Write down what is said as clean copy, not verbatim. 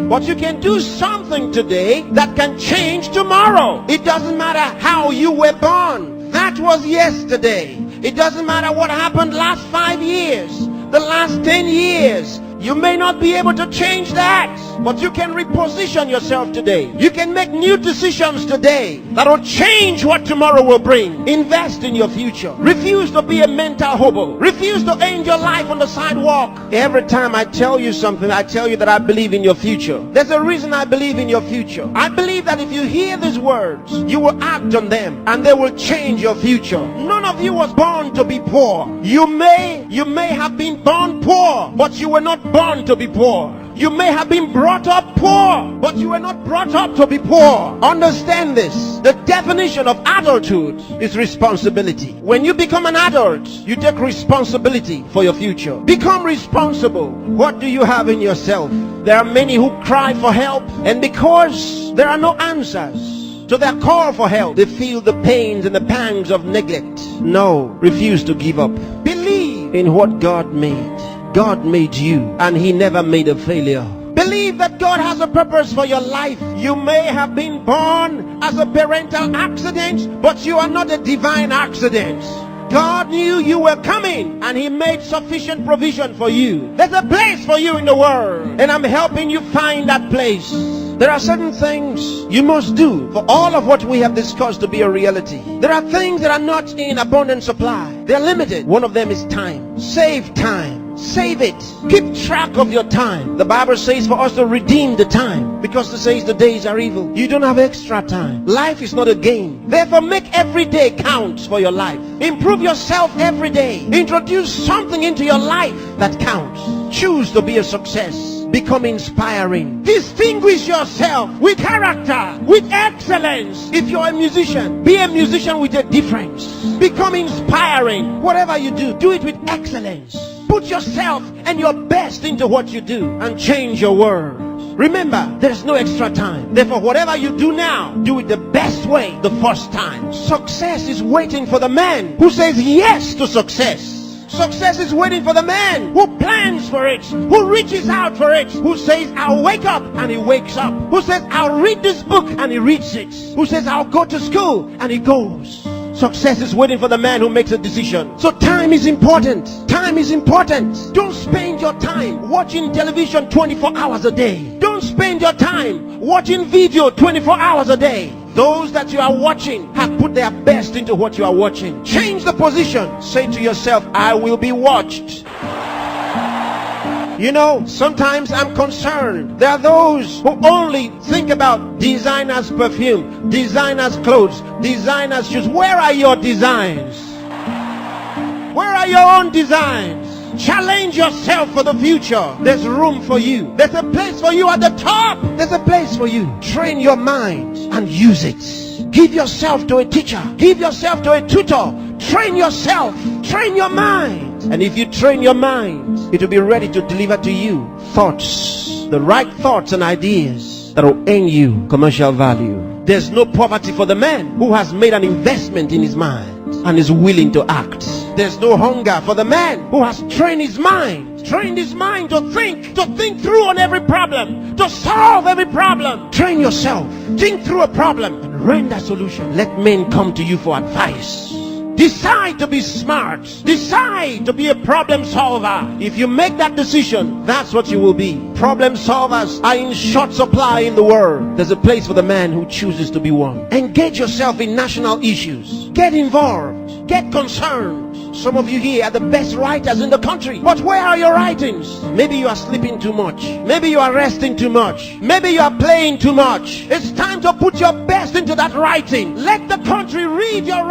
But you can do something today that can change tomorrow. It doesn't matter how you were born. That was yesterday. It doesn't matter what happened last 5 years, the last 10 years. You may not be able to change that, but you can reposition yourself today. You can make new decisions today that will change what tomorrow will bring. Invest in your future. Refuse to be a mental hobo. Refuse to end your life on the sidewalk. Every time I tell you something, I tell you that I believe in your future. There's a reason I believe in your future. I believe that if you hear these words, you will act on them and they will change your future. None of you was born to be poor. You may have been born poor, but you were not born to be poor. You may have been brought up poor, but you were not brought up to be poor. Understand this. The definition of adulthood is responsibility. When you become an adult, you take responsibility for your future. Become responsible. What do you have in yourself? There are many who cry for help, and because there are no answers to their call for help, they feel the pains and the pangs of neglect. No, refuse to give up. Believe in what God made. God made you, and He never made a failure. Believe that God has a purpose for your life. You may have been born as a parental accident, but you are not a divine accident. God knew you were coming, and He made sufficient provision for you. There's a place for you in the world, and I'm helping you find that place. There are certain things you must do for all of what we have discussed to be a reality. There are things that are not in abundant supply. They're limited. One of them is time. Save time. Save it. Keep track of your time. The Bible says for us to redeem the time, because it says the days are evil. You don't have extra time. Life is not a game. Therefore, make every day count for your life. Improve yourself every day. Introduce something into your life that counts. Choose to be a success. Become inspiring. Distinguish yourself with character, with excellence. If you're a musician, be a musician with a difference. Become inspiring. Whatever you do, do it with excellence. Put yourself and your best into what you do and change your world. Remember, there's no extra time. Therefore, whatever you do now, do it the best way the first time. Success is waiting for the man who says yes to success. Success is waiting for the man who plans for it, who reaches out for it, who says, I'll wake up, and he wakes up, who says, I'll read this book, and he reads it, who says, I'll go to school, and he goes. Success is waiting for the man who makes a decision. So time is important. Time is important. Don't spend your time watching television 24 hours a day. Don't spend your time watching video 24 hours a day. Those that you are watching have put their best into what you are watching. Change the position. Say to yourself, I will be watched. You know, sometimes I'm concerned. There are those who only think about designers' perfume, designers' clothes, designers' shoes. Where are your designs? Where are your own designs? Challenge yourself for the future. There's room for you. There's a place for you at the top. There's a place for you. Train your mind and use it. Give yourself to a teacher. Give yourself to a tutor. Train yourself. Train your mind. And if you train your mind, it will be ready to deliver to you thoughts, the right thoughts and ideas that will earn you commercial value. There's no poverty for the man who has made an investment in his mind and is willing to act. There's no hunger for the man who has trained his mind to think through on every problem, to solve every problem. Train yourself. Think through a problem and render a solution. Let men come to you for advice. Decide to be smart. Decide to be a problem solver. If you make that decision, that's what you will be. Problem solvers are in short supply in the world. There's a place for the man who chooses to be one. Engage yourself in national issues. Get involved. Get concerned. Some of you here are the best writers in the country. But where are your writings? Maybe you are sleeping too much. Maybe you are resting too much. Maybe you are playing too much. It's time to put your best into that writing. Let the country read your